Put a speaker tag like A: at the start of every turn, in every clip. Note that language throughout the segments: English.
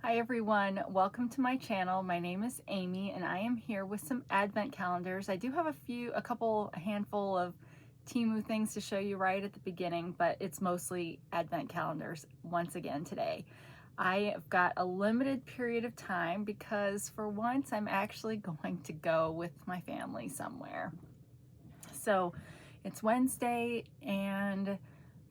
A: Hi everyone, welcome to my channel. My name is Amy and I am here with some advent calendars. I do have a handful of Temu things to show you right at the beginning, but it's mostly advent calendars once again today. I have got a limited period of time because for once I'm actually going to go with my family somewhere. So it's Wednesday and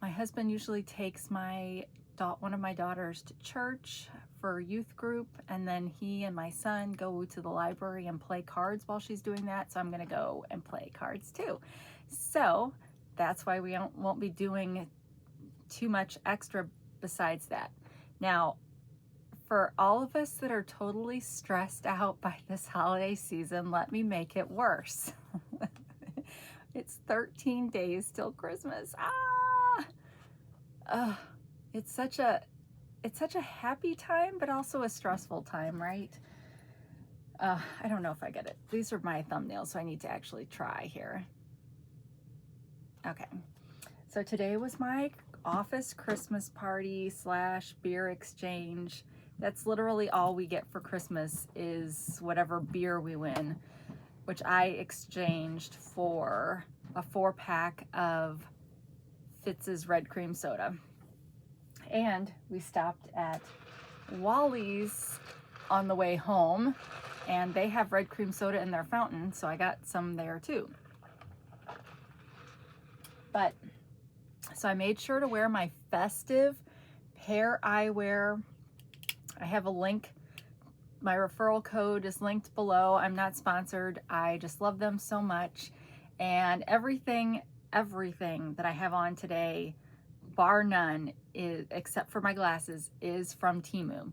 A: my husband usually takes one of my daughters to church for youth group, and then he and my son go to the library and play cards while she's doing that, so I'm gonna go and play cards too. So that's why we won't be doing too much extra besides that. Now, for all of us that are totally stressed out by this holiday season, let me make it worse. It's 13 days till Christmas. It's such a happy time, but also a stressful time, right? I don't know if I get it. These are my thumbnails, so I need to actually try here. Okay, so today was my office Christmas party / beer exchange. That's literally all we get for Christmas is whatever beer we win, which I exchanged for a 4-pack of Fitz's red cream soda. And we stopped at Wally's on the way home, and they have red cream soda in their fountain, so I got some there too. But so I made sure to wear my festive pair eyewear. I have a link. My referral code is linked below. I'm not sponsored. I just love them so much. And everything that I have on today, bar none, except for my glasses, is from Temu.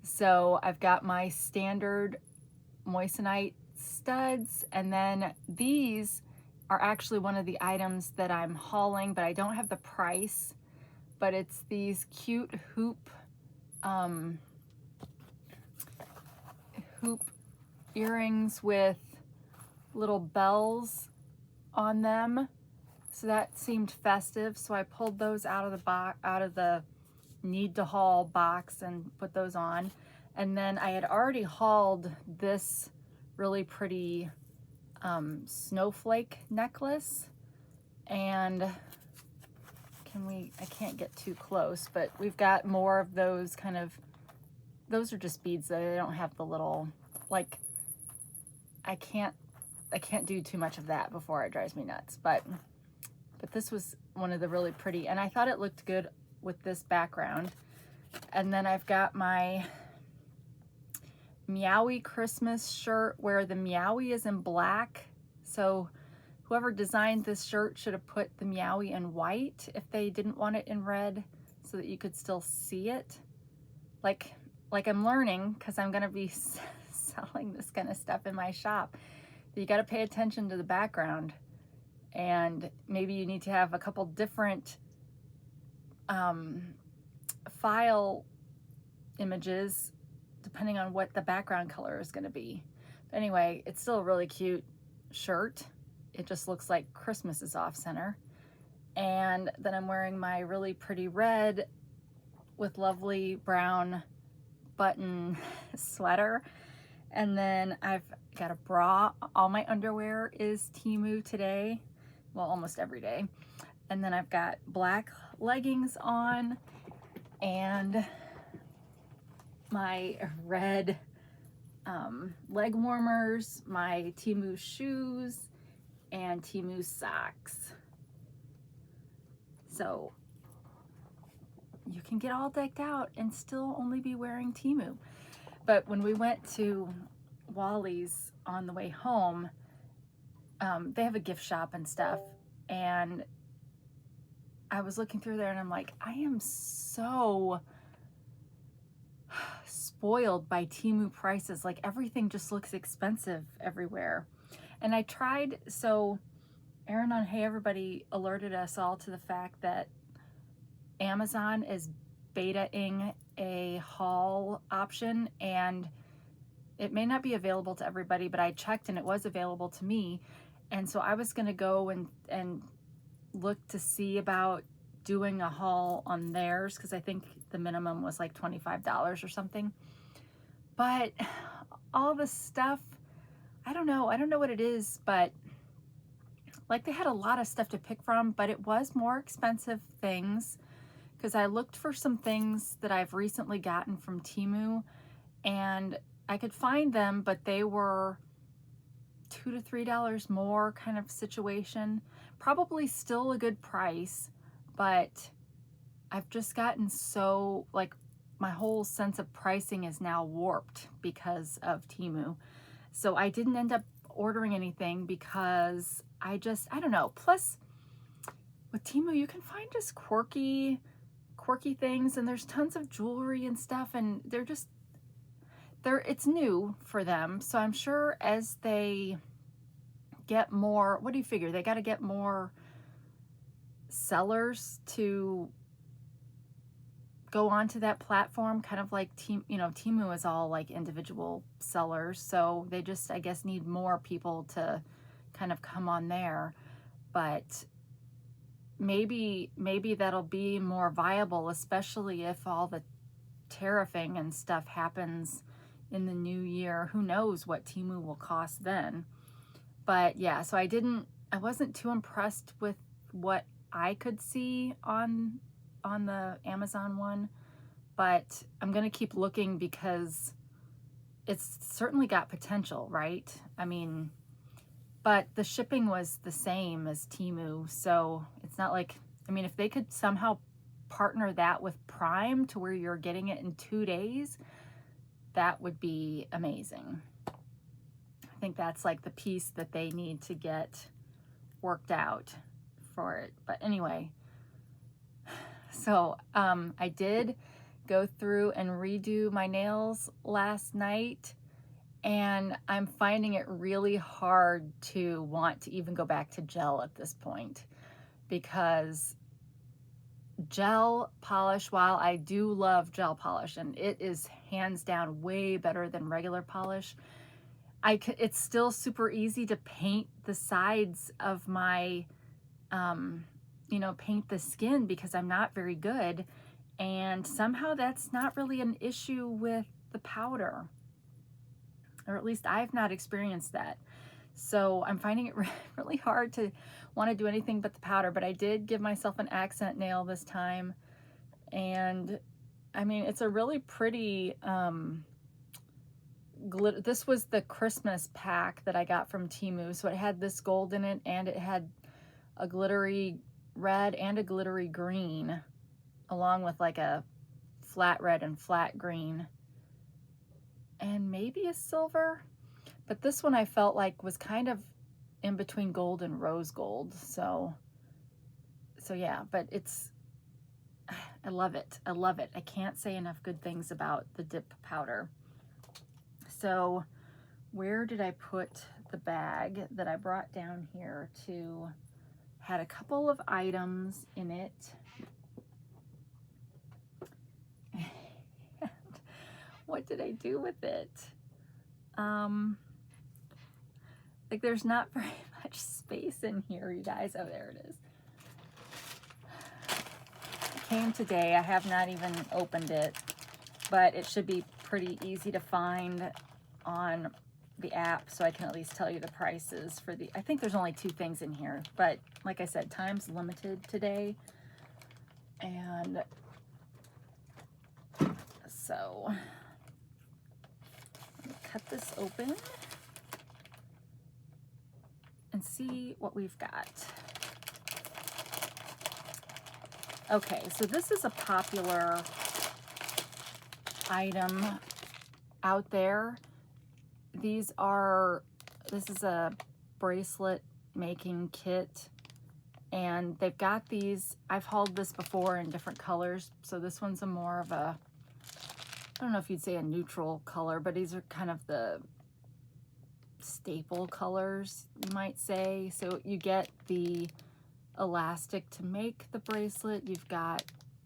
A: So I've got my standard moissanite studs, and then these are actually one of the items that I'm hauling, but I don't have the price. But it's these cute hoop earrings with little bells on them. So that seemed festive, so I pulled those out of the need to haul box and put those on. And then I had already hauled this really pretty snowflake necklace, and I can't get too close, but we've got more of those those are just beads though. They don't have the little, like, I can't do too much of that before it drives me nuts, but this was one of the really pretty, and I thought it looked good with this background. And then I've got my Meowie Christmas shirt where the Meowie is in black. So whoever designed this shirt should have put the Meowie in white if they didn't want it in red, so that you could still see it. Like I'm learning, because I'm gonna be selling this kind of stuff in my shop. You got to pay attention to the background, and maybe you need to have a couple different file images depending on what the background color is going to be. But anyway, it's still a really cute shirt. It just looks like Christmas is off center. And then I'm wearing my really pretty red with lovely brown button sweater. And then I've got a bra. All my underwear is Temu today. Well, almost every day. And then I've got black leggings on and my red leg warmers, my Temu shoes, and Temu socks. So you can get all decked out and still only be wearing Temu. But when we went to Wally's on the way home, they have a gift shop and stuff, and I was looking through there and I'm like, I am so spoiled by Temu prices. Like, everything just looks expensive everywhere. And I tried, so Aaron on Hey Everybody alerted us all to the fact that Amazon is beta-ing a haul option, and it may not be available to everybody, but I checked and it was available to me. And so I was going to go and look to see about doing a haul on theirs because I think the minimum was like $25 or something. But all the stuff, I don't know what it is, but like they had a lot of stuff to pick from, but it was more expensive things because I looked for some things that I've recently gotten from Temu and I could find them, but they were $2 to $3 more kind of situation. Probably still a good price, but I've just gotten so, like, my whole sense of pricing is now warped because of Temu. So I didn't end up ordering anything because I don't know. Plus, with Temu, you can find just quirky things, and there's tons of jewelry and stuff, and it's new for them. So I'm sure as they get more, what do you figure? They got to get more sellers to go onto that platform, kind of like Temu is all like individual sellers. So they just, I guess, need more people to kind of come on there. But maybe that'll be more viable, especially if all the tariffing and stuff happens in the new year. Who knows what Temu will cost then. But yeah, so I wasn't too impressed with what I could see on the Amazon one, but I'm gonna keep looking because it's certainly got potential, right? I mean, but the shipping was the same as Temu, so it's not like, I mean, if they could somehow partner that with Prime to where you're getting it in 2 days, that would be amazing. I think that's like the piece that they need to get worked out for it. But anyway, so I did go through and redo my nails last night, and I'm finding it really hard to want to even go back to gel at this point, because gel polish, while I do love gel polish and it is hands down way better than regular polish, it's still super easy to paint the sides of my paint the skin because I'm not very good, and somehow that's not really an issue with the powder, or at least I've not experienced that. So I'm finding it really hard to want to do anything but the powder. But I did give myself an accent nail this time, and I mean, it's a really pretty glitter. This was the Christmas pack that I got from Temu, so it had this gold in it, and it had a glittery red and a glittery green, along with like a flat red and flat green, and maybe a silver. But this one I felt like was kind of in between gold and rose gold. So yeah, but I love it. I love it. I can't say enough good things about the dip powder. So where did I put the bag that I brought down here had a couple of items in it. What did I do with it? Like, there's not very much space in here, you guys. Oh, there it is. It came today. I have not even opened it, but it should be pretty easy to find on the app, so I can at least tell you the prices for I think there's only 2 things in here, but like I said, time's limited today. And so let me cut this open and see what we've got. Okay, so this is a popular item out there. This is a bracelet making kit, and they've got these. I've hauled this before in different colors, so this one's a more of a, I don't know if you'd say a neutral color, but these are kind of the staple colors, you might say. So you get the elastic to make the bracelet. You've got,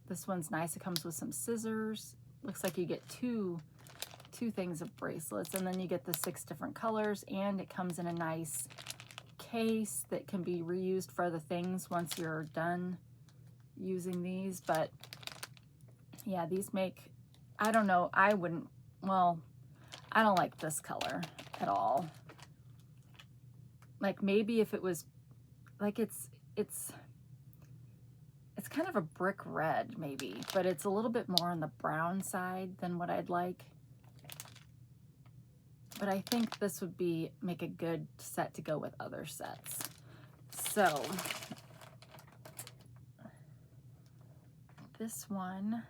A: this one's nice. It comes with some scissors. Looks like you get two things of bracelets, and then you get the 6 different colors, and it comes in a nice case that can be reused for other things once you're done using these, but yeah, these make, I don't know, I wouldn't, well, I don't like this color at all. Like maybe if it was, like it's kind of a brick red maybe, but it's a little bit more on the brown side than what I'd like. But I think this would make a good set to go with other sets. So this one,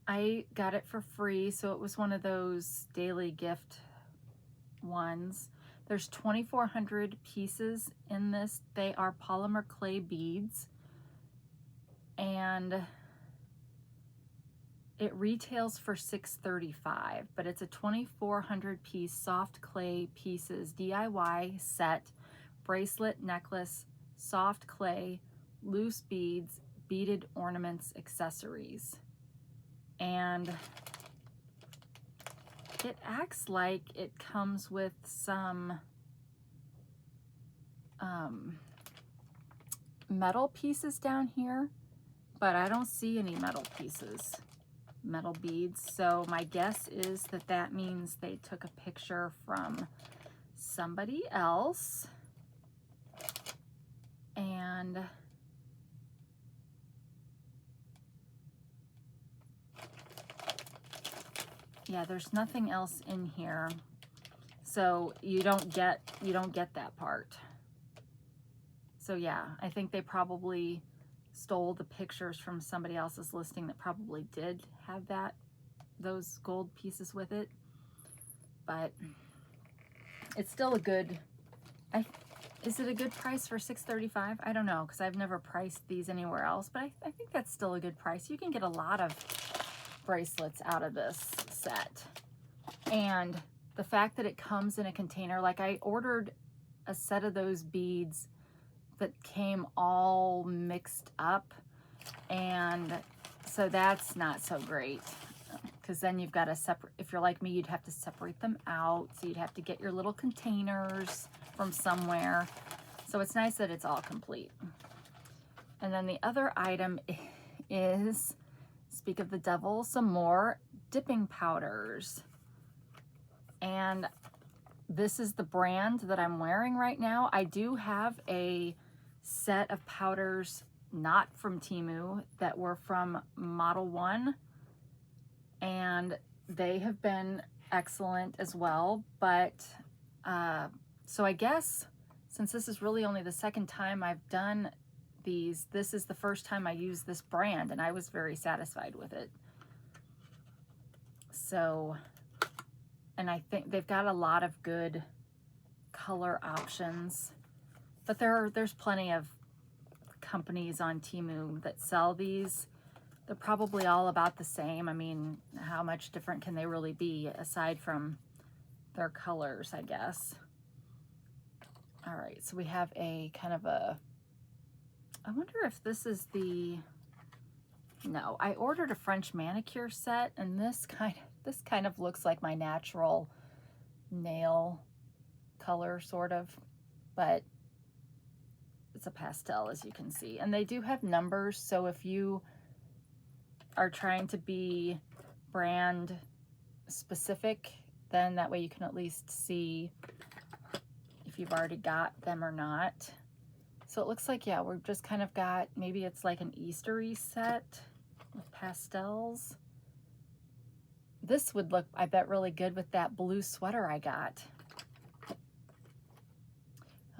A: I got it for free, so it was one of those daily gift ones. There's 2,400 pieces in this. They are polymer clay beads, and it retails for $6.35, but it's a 2,400 piece soft clay pieces DIY set, bracelet, necklace, soft clay, loose beads, beaded ornaments, accessories. And it acts like it comes with some metal pieces down here, but I don't see any metal pieces, metal beads. So my guess is that that means they took a picture from somebody else. And yeah, there's nothing else in here. So you don't get that part. So yeah, I think they probably stole the pictures from somebody else's listing that probably did have those gold pieces with it. But it's still a good, is it a good price for $6.35? I don't know, because I've never priced these anywhere else, but I think that's still a good price. You can get a lot of bracelets out of this set. And the fact that it comes in a container, like I ordered a set of those beads that came all mixed up, and so that's not so great, because then you've got to separate. If you're like me, you'd have to separate them out, so you'd have to get your little containers from somewhere. So it's nice that it's all complete. And then the other item is, speak of the devil, some more dipping powders. And this is the brand that I'm wearing right now. I do have a set of powders not from Temu that were from Model 1, and they have been excellent as well. But so I guess since this is really only the second time I've done these, this is the first time I used this brand, and I was very satisfied with it. So, and I think they've got a lot of good color options, but there's plenty of companies on Temu that sell these. They're probably all about the same. I mean, how much different can they really be aside from their colors, I guess. All right, so we have a kind of a, I wonder if this is the, no, I ordered a French manicure set, and this kind of looks like my natural nail color, sort of, but it's a pastel, as you can see. And they do have numbers, so if you are trying to be brand specific, then that way you can at least see if you've already got them or not. So it looks like, yeah, we've just kind of got, maybe it's like an Eastery set with pastels. This would look, I bet, really good with that blue sweater I got.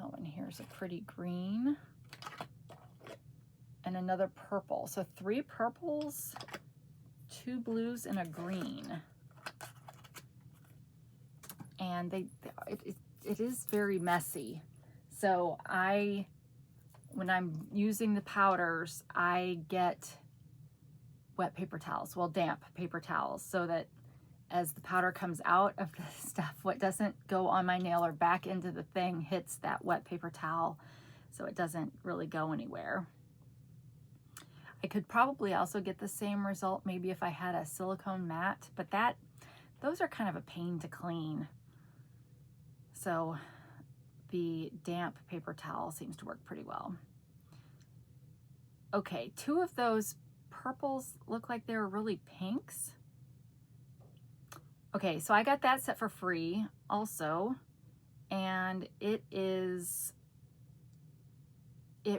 A: Oh, and here's a pretty green. And another purple. So 3 purples, 2 blues, and a green. And it is very messy. So when I'm using the powders, I get wet paper towels, well, damp paper towels, so that as the powder comes out of the stuff, what doesn't go on my nail or back into the thing hits that wet paper towel, so it doesn't really go anywhere. I could probably also get the same result maybe if I had a silicone mat, but those are kind of a pain to clean. So the damp paper towel seems to work pretty well. Okay, 2 of those purples look like they were really pinks. Okay, so I got that set for free also, and it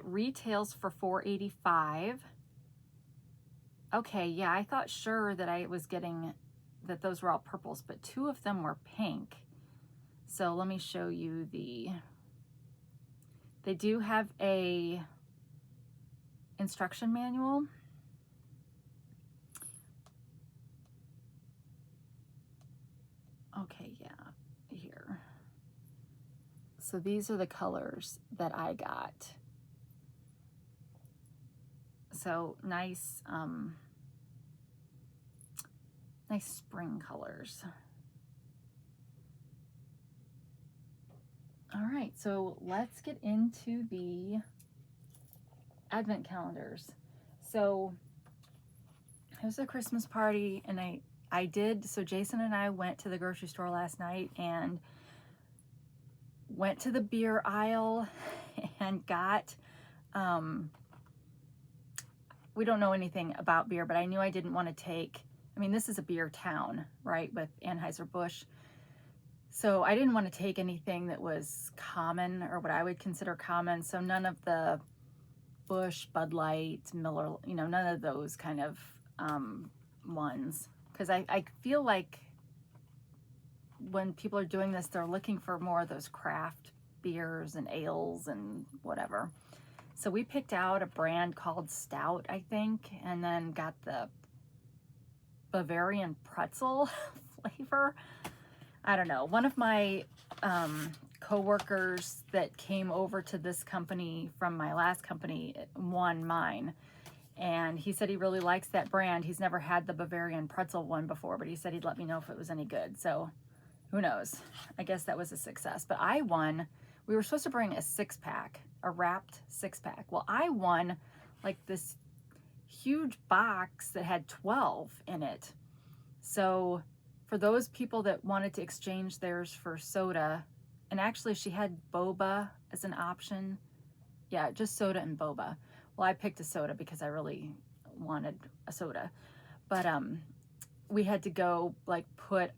A: retails for $4.85. Okay, yeah, I thought sure that I was getting that those were all purples, but 2 of them were pink. So let me show you they do have a instruction manual. Okay, yeah, here. So these are the colors that I got. So nice, nice spring colors. All right, so let's get into the advent calendars. So it was a Christmas party, and so Jason and I went to the grocery store last night and went to the beer aisle and got, we don't know anything about beer, but I knew I didn't want to take, I mean, this is a beer town, right, with Anheuser-Busch. So I didn't want to take anything that was common or what I would consider common. So none of the Busch, Bud Light, Miller, you know, none of those kind of ones. Because I feel like when people are doing this, they're looking for more of those craft beers and ales and whatever. So we picked out a brand called Stout, I think, and then got the Bavarian pretzel flavor. I don't know. One of my co-workers that came over to this company from my last company won mine. And he said he really likes that brand. He's never had the Bavarian pretzel one before, but he said he'd let me know if it was any good. So who knows? I guess that was a success. But I won. We were supposed to bring a 6-pack, a wrapped 6-pack. Well, I won like this huge box that had 12 in it. So for those people that wanted to exchange theirs for soda, and actually she had boba as an option. Yeah, just soda and boba. Well, I picked a soda because I really wanted a soda. But we had to go like put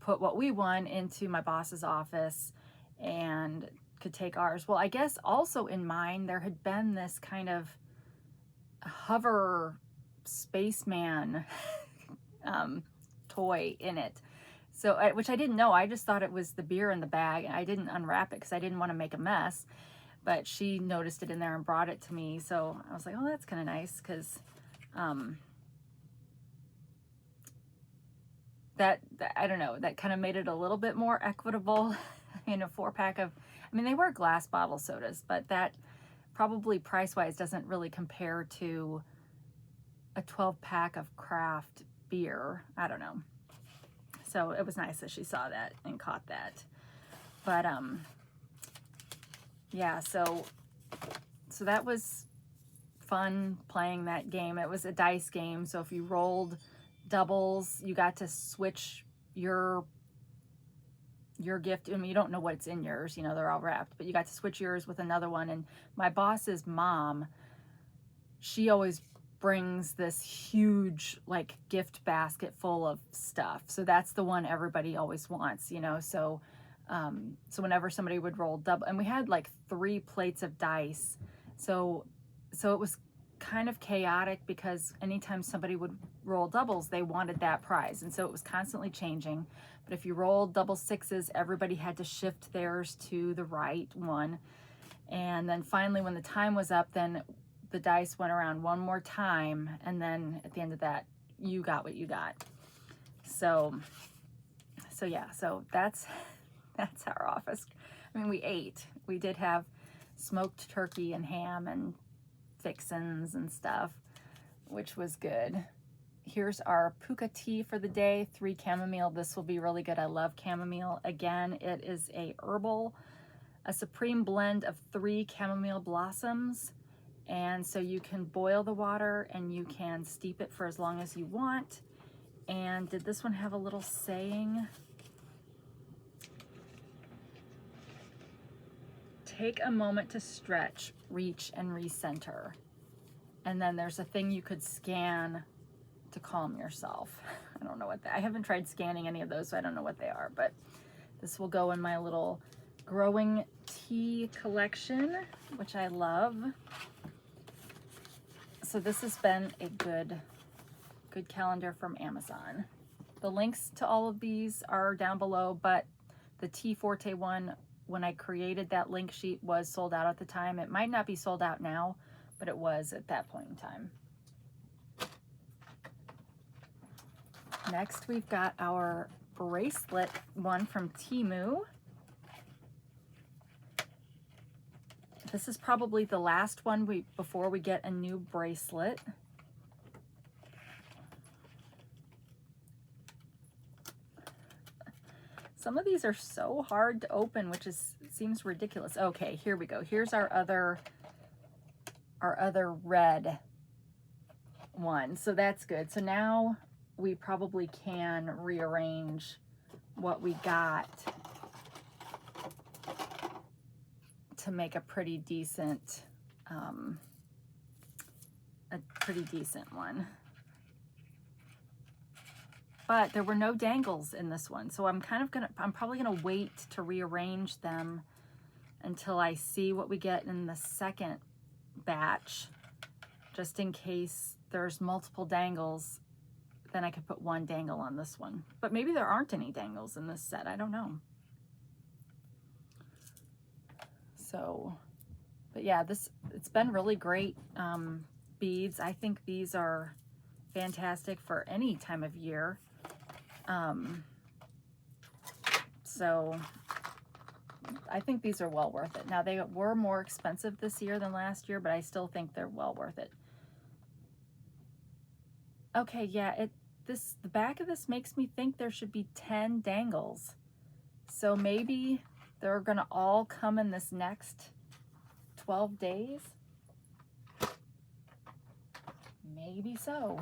A: what we won into my boss's office and could take ours. Well, I guess also in mine there had been this kind of hover spaceman toy in it. So, which I didn't know. I just thought it was the beer in the bag. I didn't unwrap it because I didn't want to make a mess. But she noticed it in there and brought it to me. So I was like, oh, that's kind of nice because that I don't know, that kind of made it a little bit more equitable. In a 4-pack of, I mean, they were glass bottle sodas, but that probably price-wise doesn't really compare to a 12-pack of craft beer. I don't know. So it was nice that she saw that and caught that. But yeah, so that was fun playing that game. It was a dice game, so if you rolled doubles, you got to switch your gift. I mean, you don't know what's in yours, you know, they're all wrapped, but you got to switch yours with another one. And my boss's mom, she always brings this huge like gift basket full of stuff. So that's the one everybody always wants, you know. So so whenever somebody would roll double, and we had like 3 plates of dice, so it was kind of chaotic because anytime somebody would roll doubles, they wanted that prize, and so it was constantly changing. But if you rolled double 6s, everybody had to shift theirs to the right one. And then finally, when the time was up, then the dice went around one more time, and then at the end of that, you got what you got. So yeah, so that's our office. I mean, we ate. We did have smoked turkey and ham and fixins and stuff, which was good. Here's our puka tea for the day, 3 chamomile. This will be really good. I love chamomile. Again, it is a supreme blend of 3 chamomile blossoms. And so you can boil the water and you can steep it for as long as you want. And did this one have a little saying? take a moment to stretch, reach, and recenter. And then there's a thing you could scan to calm yourself. I don't know what I haven't tried scanning any of those, so I don't know what they are, but this will go in my little growing tea collection, which I love. So this has been a good calendar from Amazon. The links to all of these are down below, but the Tea Forte one, when I created that link sheet, was sold out at the time. It might not be sold out now, but it was at that point in time. Next, we've got our bracelet one from Temu. This is probably the last one before we get a new bracelet. Some of these are so hard to open, which seems ridiculous. Okay, here we go. Here's our other red one. So that's good. So now we probably can rearrange what we got to make a pretty decent one. But there were no dangles in this one, so I'm probably gonna wait to rearrange them until I see what we get in the second batch, just in case there's multiple dangles. Then I could put one dangle on this one. But maybe there aren't any dangles in this set, I don't know. So, but yeah, it's been really great beads. I think these are fantastic for any time of year. So I think these are well worth it. Now, they were more expensive this year than last year, but I still think they're well worth it. Okay, yeah, the back of this makes me think there should be 10 dangles. So maybe they're gonna all come in this next 12 days. Maybe so.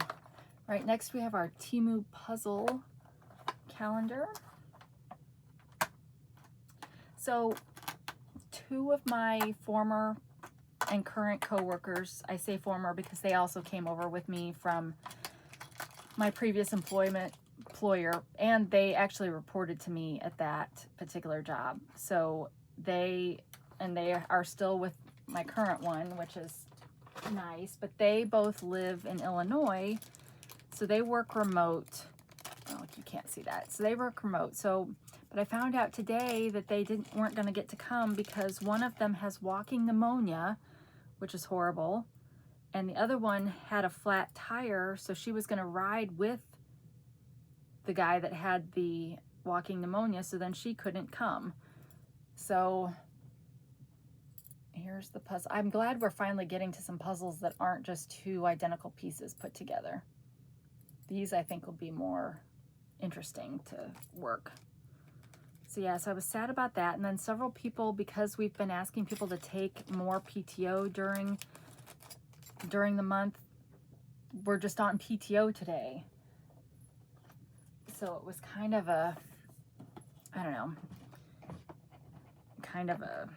A: Right, next we have our Temu puzzle calendar. So 2 of my former and current coworkers, I say former because they also came over with me from my previous employer, and they actually reported to me at that particular job. So they are still with my current one, which is nice, but they both live in Illinois, so they work remote. Oh, you can't see that. So they work remote. So, but I found out today that they weren't going to get to come because one of them has walking pneumonia, which is horrible, and the other one had a flat tire, so she was going to ride with the guy that had the walking pneumonia, so then she couldn't come. So here's the puzzle. I'm glad we're finally getting to some puzzles that aren't just 2 identical pieces put together. These, I think, will be more interesting to work. So yeah, so I was sad about that. And then several people, because we've been asking people to take more PTO during the month, we're just on PTO today. So it was kind of a, I don't know, kind of a,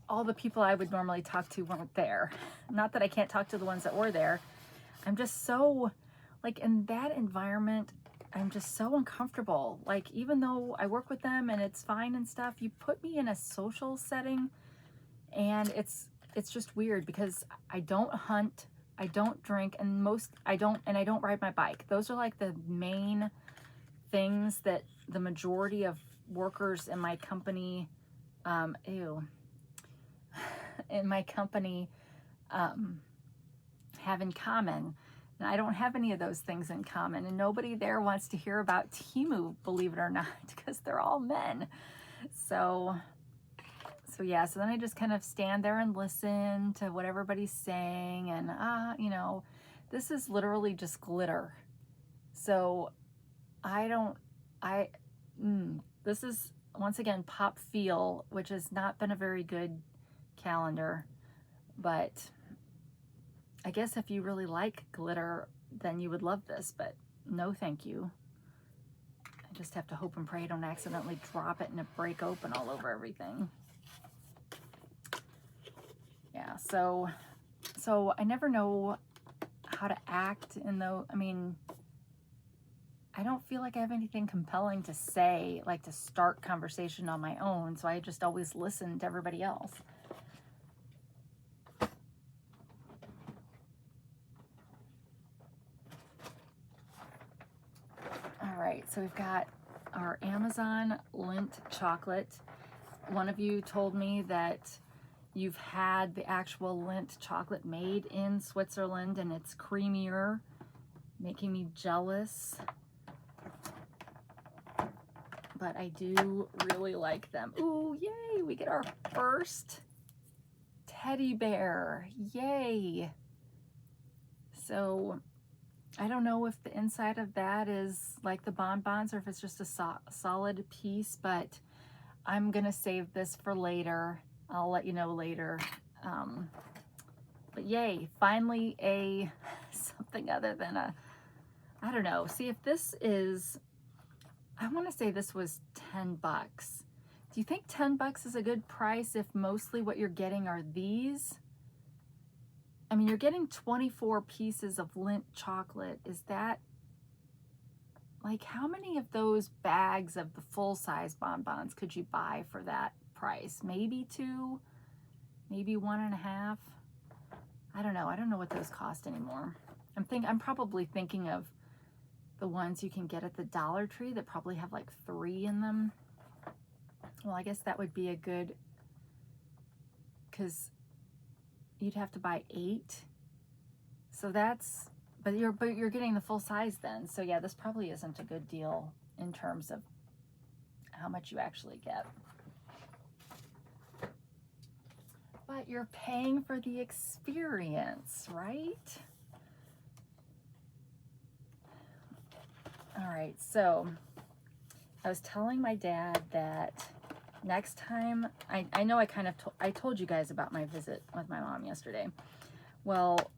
A: all the people I would normally talk to weren't there. Not that I can't talk to the ones that were there. I'm just so, like, in that environment, I'm just so uncomfortable. Like, even though I work with them and it's fine and stuff, you put me in a social setting and it's just weird because I don't hunt, I don't drink, and I don't ride my bike. Those are like the main things that the majority of workers in my company, have in common. And I don't have any of those things in common, and nobody there wants to hear about Temu, believe it or not, because they're all men. So yeah, so then I just kind of stand there and listen to what everybody's saying, and you know, this is literally just glitter. So this is once again Pop Feel, which has not been a very good calendar, but I guess if you really like glitter, then you would love this, but no thank you. I just have to hope and pray I don't accidentally drop it and it break open all over everything. Yeah, so I never know how to act in though. I mean, I don't feel like I have anything compelling to say, like to start conversation on my own, so I just always listen to everybody else. All right, so we've got our Amazon Lindt chocolate. One of you told me that you've had the actual Lindt chocolate made in Switzerland and it's creamier, making me jealous. But I do really like them. Ooh, yay, we get our first teddy bear, yay. So I don't know if the inside of that is like the bonbons or if it's just a solid piece, but I'm gonna save this for later. I'll let you know later. But yay, finally something other than a, I don't know. See, if this is, I want to say this was 10 bucks. Do you think 10 bucks is a good price if mostly what you're getting are these? I mean, you're getting 24 pieces of Lindt chocolate. Is that, like, how many of those bags of the full-size bonbons could you buy for that price? Maybe 2, maybe 1.5. I don't know. I don't know what those cost anymore. I'm probably thinking of the ones you can get at the Dollar Tree that probably have like 3 in them. Well, I guess that would be a good, because you'd have to buy 8. So that's, but you're getting the full size then. So yeah, this probably isn't a good deal in terms of how much you actually get. But you're paying for the experience, right? All right, so I was telling my dad that next time, I know I told you guys about my visit with my mom yesterday. Well,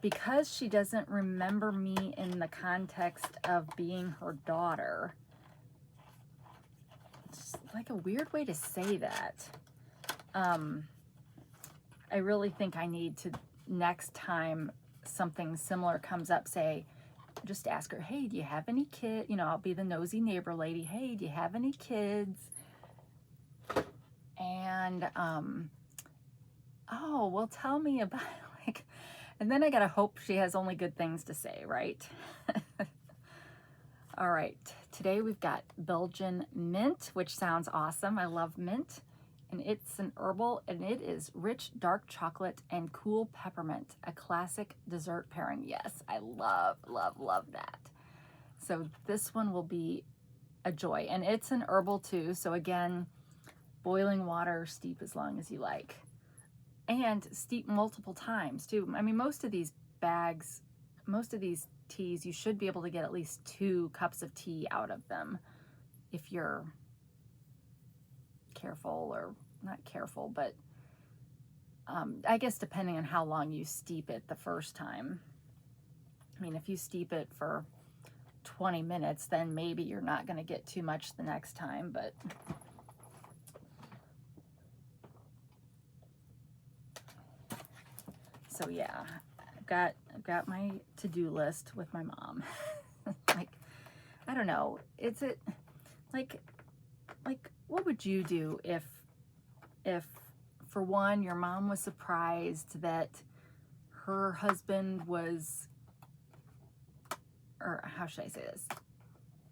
A: because she doesn't remember me in the context of being her daughter, it's like a weird way to say that. I really think I need to, next time something similar comes up, just ask her, hey, do you have any kids? You know, I'll be the nosy neighbor lady. Hey, do you have any kids? And, oh, well, tell me about, like, and then I gotta hope she has only good things to say, right? All right, today we've got Belgian mint, which sounds awesome. I love mint. And it's an herbal, and it is rich dark chocolate and cool peppermint, a classic dessert pairing. Yes, I love, love, love that. So this one will be a joy, and it's an herbal too. So again, boiling water, steep as long as you like, and steep multiple times too. I mean, most of these bags, most of these teas, you should be able to get at least 2 cups of tea out of them if you're careful, or not careful, but I guess depending on how long you steep it the first time. I mean, if you steep it for 20 minutes, then maybe you're not going to get too much the next time, but so yeah, I've got my to-do list with my mom. Like, I don't know, like what would you do if for one, your mom was surprised that her husband was, or how should I say this,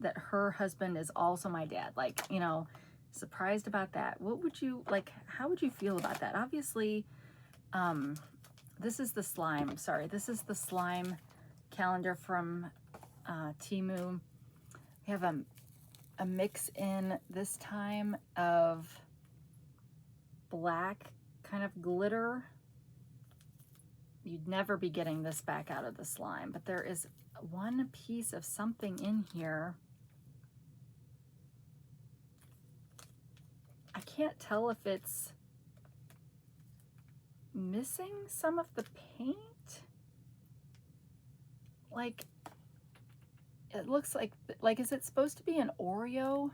A: that her husband is also my dad, like, you know, surprised about that? What would you, like, how would you feel about that? Obviously, this is the slime, sorry, this is the slime calendar from Temu. We have a mix in this time of black kind of glitter. You'd never be getting this back out of the slime, but there is one piece of something in here. I can't tell if it's missing some of the paint. Like, it looks like, is it supposed to be an Oreo?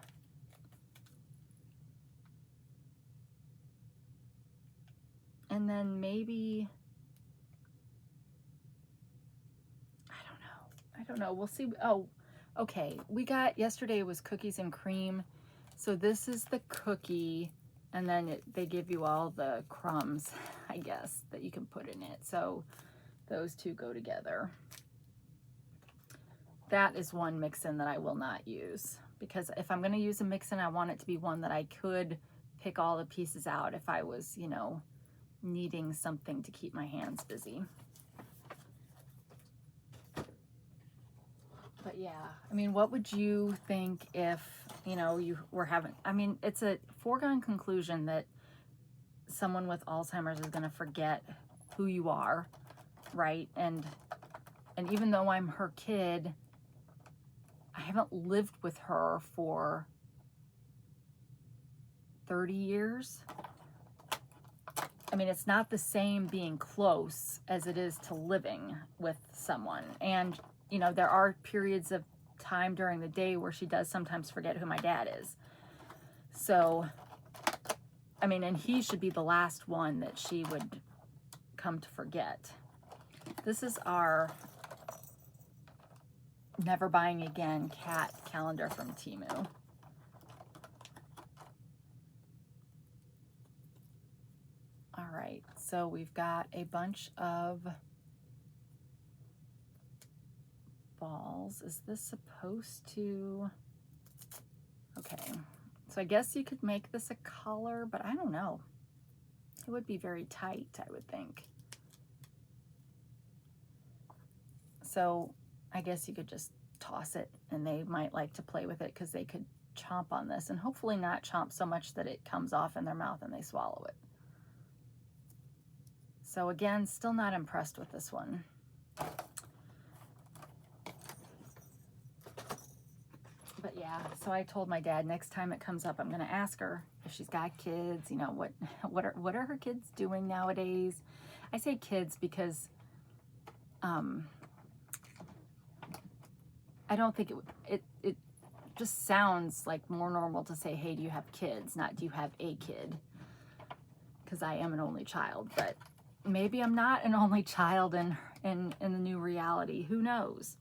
A: And then maybe, I don't know. We'll see. Oh, okay. We got, yesterday was cookies and cream. So this is the cookie, and then they give you all the crumbs, I guess, that you can put in it. So those two go together. That is one mix-in that I will not use, because if I'm going to use a mix-in, I want it to be one that I could pick all the pieces out if I was, you know, needing something to keep my hands busy. But yeah, I mean, what would you think if, you know, you were having, I mean, it's a foregone conclusion that someone with Alzheimer's is going to forget who you are, right? And even though I'm her kid, I haven't lived with her for 30 years. I mean, it's not the same being close as it is to living with someone. And, you know, there are periods of time during the day where she does sometimes forget who my dad is. So, I mean, and he should be the last one that she would come to forget. This is our Never Buying Again cat calendar from Temu. All right, so we've got a bunch of balls. Is this supposed to, okay, so I guess you could make this a color, but I don't know. It would be very tight, I would think. So I guess you could just toss it, and they might like to play with it because they could chomp on this, and hopefully not chomp so much that it comes off in their mouth and they swallow it. So again, still not impressed with this one. But yeah, so I told my dad next time it comes up, I'm going to ask her if she's got kids, you know, what are her kids doing nowadays? I say kids because I don't think it just sounds like more normal to say, hey, do you have kids? Not, do you have a kid? Because I am an only child, but maybe I'm not an only child in the new reality. Who knows?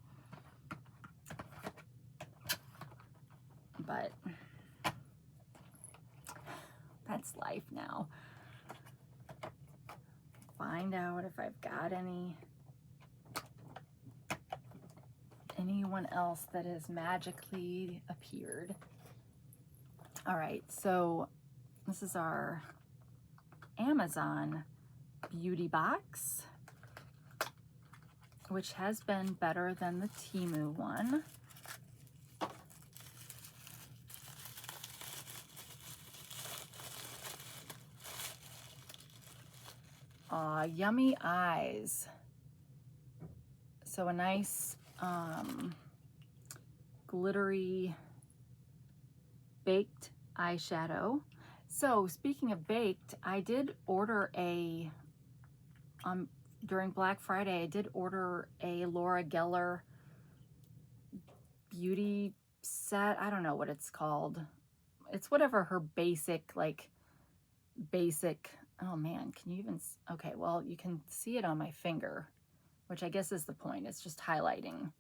A: But that's life now. Find out if I've got anyone else that has magically appeared. All right, so this is our Amazon beauty box, which has been better than the Temu one. Yummy eyes. So a nice glittery baked eyeshadow. So speaking of baked, I did order a during Black Friday, I did order a Laura Geller beauty set. I don't know what it's called. It's whatever her basic, oh man, can you even, okay, well, you can see it on my finger, which I guess is the point. It's just highlighting,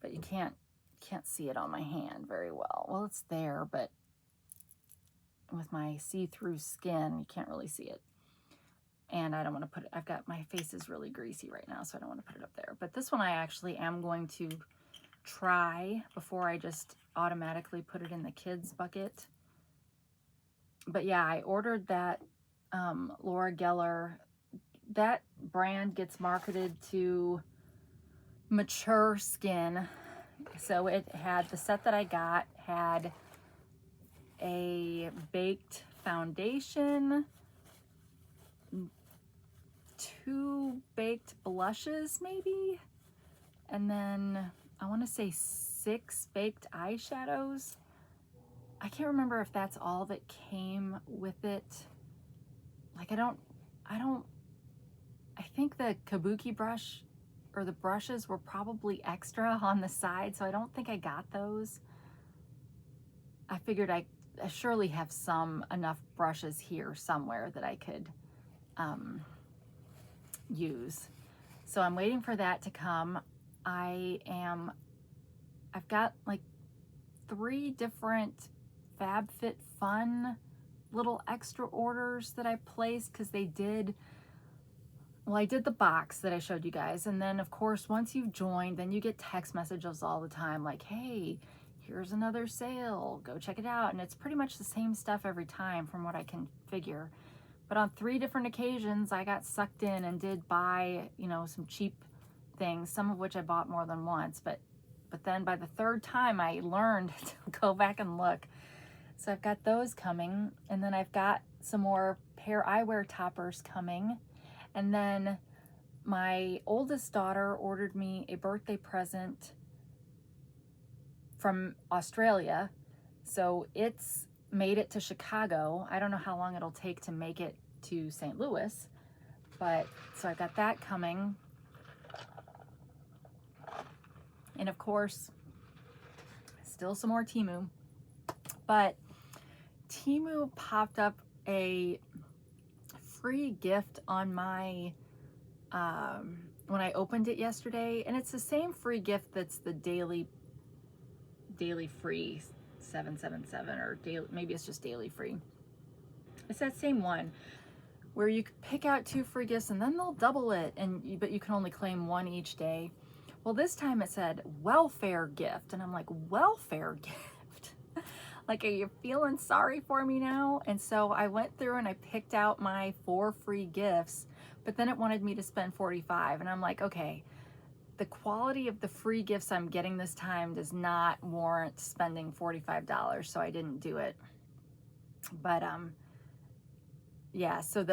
A: but you can't see it on my hand very well. Well, it's there, but with my see-through skin, you can't really see it. And I don't want to put it, I've got, my face is really greasy right now, so I don't want to put it up there. But this one I actually am going to try before I just automatically put it in the kids bucket. But yeah, I ordered that Laura Geller. That brand gets marketed to mature skin. So it had, the set that I got had a baked foundation, 2 baked blushes maybe, and then I want to say 6 baked eyeshadows. I can't remember if that's all that came with it. Like I think the kabuki brush or the brushes were probably extra on the side, so I don't think I got those. I figured I surely have enough brushes here somewhere that I could use. So I'm waiting for that to come. I've got like 3 different FabFitFun little extra orders that I placed because they did, well, I did the box that I showed you guys, and then of course once you've joined, then you get text messages all the time like, hey, here's another sale, go check it out. And it's pretty much the same stuff every time from what I can figure. But on 3 different occasions I got sucked in and did buy, you know, some cheap things, some of which I bought more than once, but then by the 3rd time I learned to go back and look. So I've got those coming, and then I've got some more pair eyewear toppers coming. And then my oldest daughter ordered me a birthday present from Australia. So it's made it to Chicago. I don't know how long it'll take to make it to St. Louis, but so I got that coming. And of course, still some more Temu, but Temu popped up a free gift on my, when I opened it yesterday, and it's the same free gift that's the daily free 777, or daily, maybe it's just daily free. It's that same one where you pick out 2 free gifts and then they'll double it, but you can only claim 1 each day. Well, this time it said welfare gift, and I'm like, welfare gift? Like, are you feeling sorry for me now? And so I went through and I picked out my 4 free gifts, but then it wanted me to spend $45, and I'm like, okay, the quality of the free gifts I'm getting this time does not warrant spending $45, so I didn't do it. But yeah, so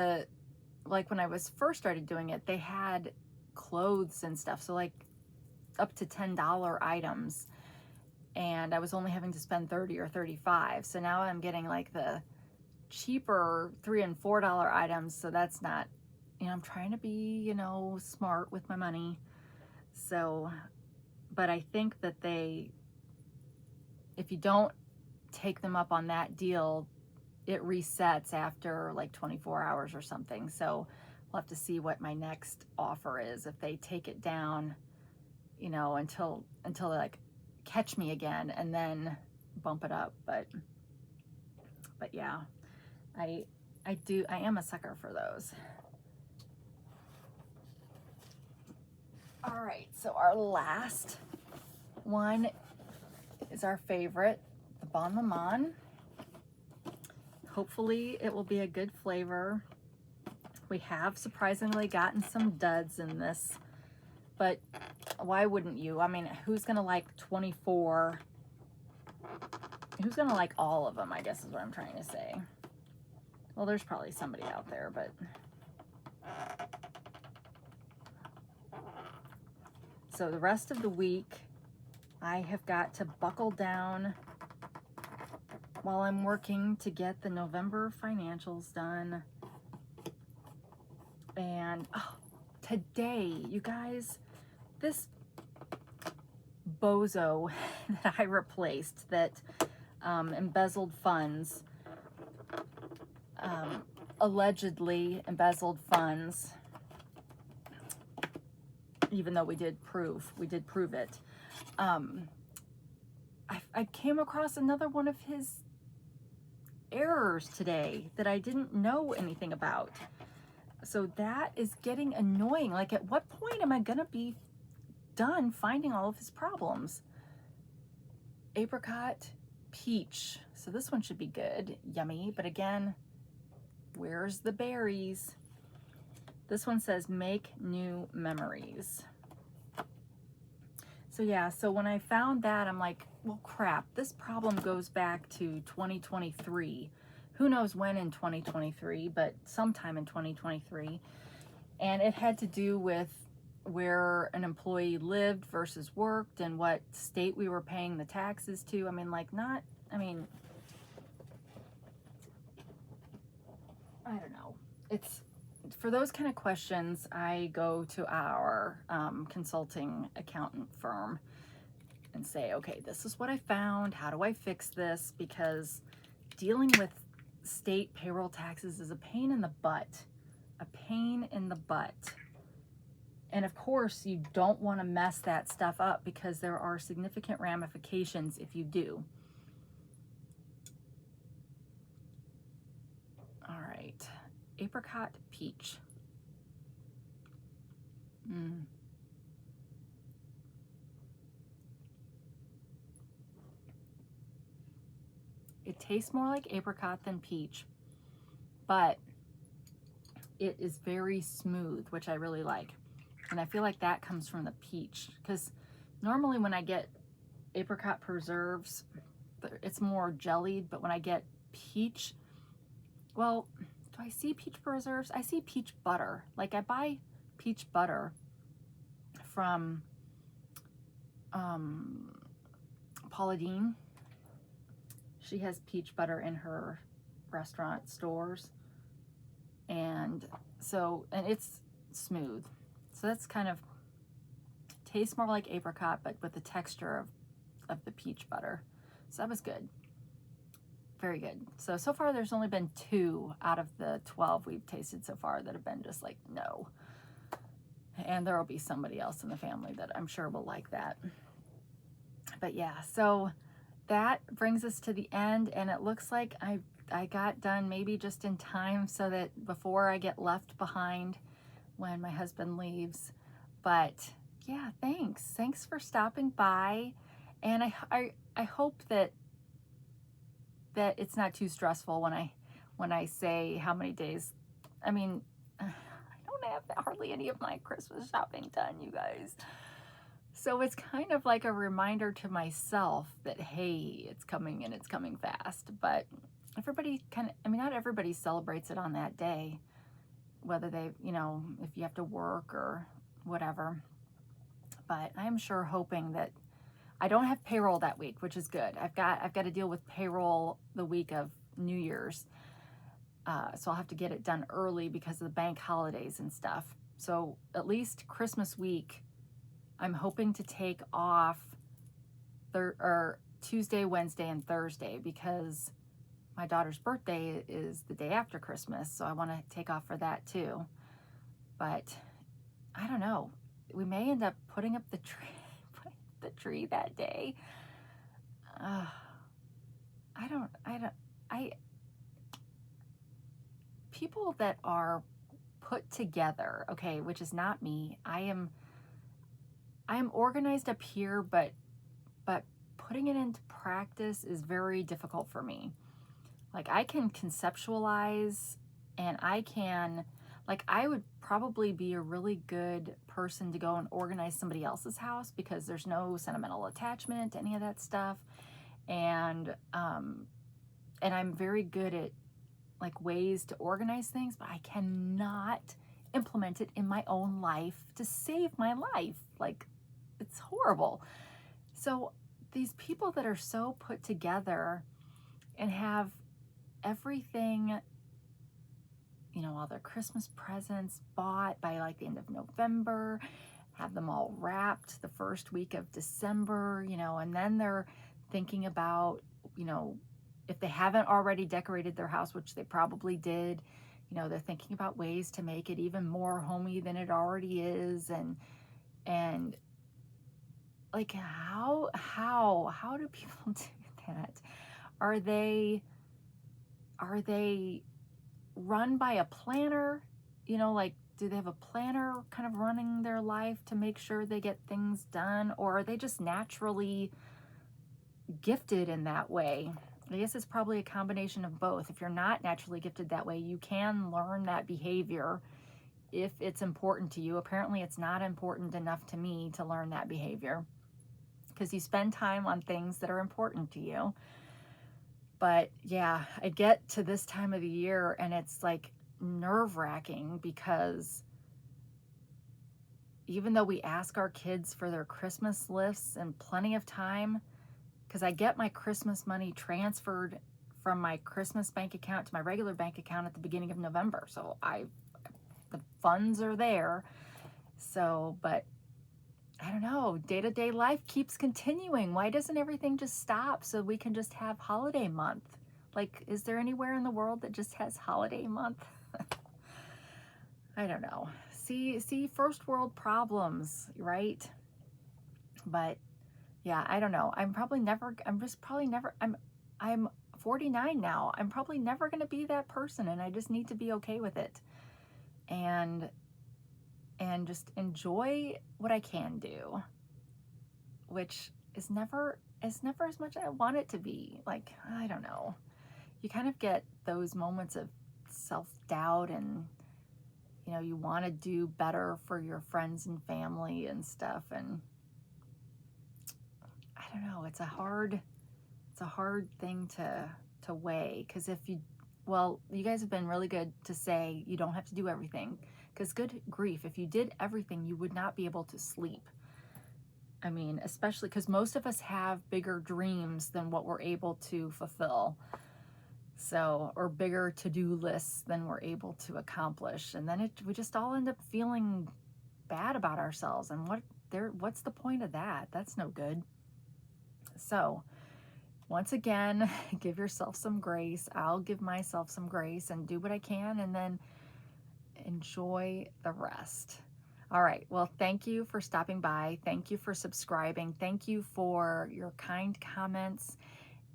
A: like when I was first started doing it, they had clothes and stuff, so like up to $10 items, and I was only having to spend $30 or $35. So now I'm getting like the cheaper $3 and $4 items, so that's not, you know, I'm trying to be, you know, smart with my money. So, but I think that if you don't take them up on that deal, it resets after like 24 hours or something. So we'll have to see what my next offer is, if they take it down, you know, until they like catch me again and then bump it up. But yeah, I am a sucker for those. All right, so our last one is our favorite, the Bon Maman. Hopefully it will be a good flavor. We have surprisingly gotten some duds in this, but why wouldn't you? I mean, who's gonna like 24? Who's gonna like all of them, I guess is what I'm trying to say. Well, there's probably somebody out there, but so the rest of the week, I have got to buckle down while I'm working to get the November financials done. And oh, today, you guys, this bozo that I replaced that embezzled funds, allegedly embezzled funds, even though we did prove it. I came across another one of his errors today that I didn't know anything about. So that is getting annoying. Like, at what point am I gonna be done finding all of his problems? Apricot peach. So this one should be good, yummy. But again, where's the berries? This one says make new memories. So yeah, so when I found that, I'm like, well, crap, this problem goes back to 2023. Who knows when in 2023, but sometime in 2023. And it had to do with where an employee lived versus worked and what state we were paying the taxes to. I mean, like, I don't know. for those kind of questions, I go to our consulting accountant firm and say, okay, this is what I found. How do I fix this? Because dealing with state payroll taxes is a pain in the butt. A pain in the butt. And of course, you don't want to mess that stuff up because there are significant ramifications if you do. All right, apricot peach. It tastes more like apricot than peach, but it is very smooth, which I really like. And I feel like that comes from the peach, because normally when I get apricot preserves, it's more jellied, but when I get peach, well, do I see peach preserves? I see peach butter. Like I buy peach butter from Paula Deen. She has peach butter in her restaurant stores. And so, and it's smooth. So that's kind of, tastes more like apricot, but with the texture of the peach butter. So that was good. Very good. So far there's only been 2 out of the 12 we've tasted so far that have been just like, no. And there will be somebody else in the family that I'm sure will like that. But yeah, so that brings us to the end, and it looks like I got done maybe just in time so that before I get left behind when my husband leaves. But yeah, thanks for stopping by, and I hope that it's not too stressful when I say how many days. I mean, I don't have hardly any of my Christmas shopping done, you guys. So it's kind of like a reminder to myself that, hey, it's coming and it's coming fast. But everybody not everybody celebrates it on that day, whether they, if you have to work or whatever. But I'm sure hoping that I don't have payroll that week, which is good. I've got to deal with payroll the week of New Year's. So I'll have to get it done early because of the bank holidays and stuff. So at least Christmas week, I'm hoping to take off Tuesday, Wednesday, and Thursday because my daughter's birthday is the day after Christmas. So I want to take off for that too. But I don't know. We may end up putting up the tree that day. People that are put together, okay, which is not me. I am organized up here, but putting it into practice is very difficult for me. Like I can conceptualize, and I would probably be a really good person to go and organize somebody else's house because there's no sentimental attachment to any of that stuff. And I'm very good at like ways to organize things, but I cannot implement it in my own life to save my life. Like it's horrible. So these people that are so put together and have everything, all their Christmas presents bought by like the end of November, have them all wrapped the first week of December, and then they're thinking about, if they haven't already decorated their house, which they probably did, they're thinking about ways to make it even more homey than it already is. And like, how do people do that? Are they run by a planner? Like, do they have a planner kind of running their life to make sure they get things done? Or are they just naturally gifted in that way? I guess it's probably a combination of both. If you're not naturally gifted that way, you can learn that behavior if it's important to you. Apparently it's not important enough to me to learn that behavior because you spend time on things that are important to you. But yeah, I get to this time of the year and it's like nerve-wracking because even though we ask our kids for their Christmas lists in plenty of time, because I get my Christmas money transferred from my Christmas bank account to my regular bank account at the beginning of November. So the funds are there. So, but I don't know, day-to-day life keeps continuing. Why doesn't everything just stop so we can just have holiday month? Like, is there anywhere in the world that just has holiday month? I don't know. See, first world problems, right? But yeah, I don't know. I'm I'm 49 now. I'm probably never going to be that person, and I just need to be okay with it. And just enjoy what I can do, which is never as much as I want it to be. Like, I don't know. You kind of get those moments of self-doubt, and you want to do better for your friends and family and stuff, and I don't know, it's a hard thing to weigh, because you guys have been really good to say you don't have to do everything, because good grief, if you did everything, you would not be able to sleep. I mean, especially because most of us have bigger dreams than what we're able to fulfill. So, or bigger to-do lists than we're able to accomplish. And then we just all end up feeling bad about ourselves. And what's the point of that? That's no good. So, once again, give yourself some grace. I'll give myself some grace and do what I can, and then enjoy the rest. All right. Well, thank you for stopping by. Thank you for subscribing. Thank you for your kind comments,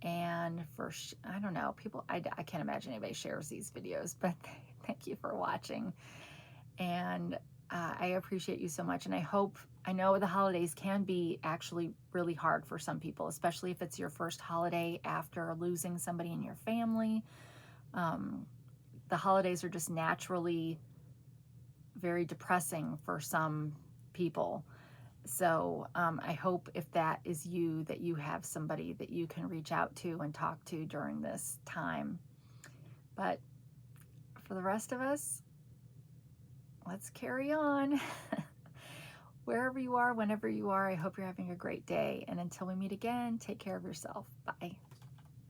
A: and for, I don't know, people, I can't imagine anybody shares these videos, but thank you for watching. And I appreciate you so much. And I know the holidays can be actually really hard for some people, especially if it's your first holiday after losing somebody in your family. The holidays are just naturally very depressing for some people. So I hope if that is you, that you have somebody that you can reach out to and talk to during this time. But for the rest of us, let's carry on. Wherever you are, whenever you are, I hope you're having a great day. And until we meet again, take care of yourself. Bye.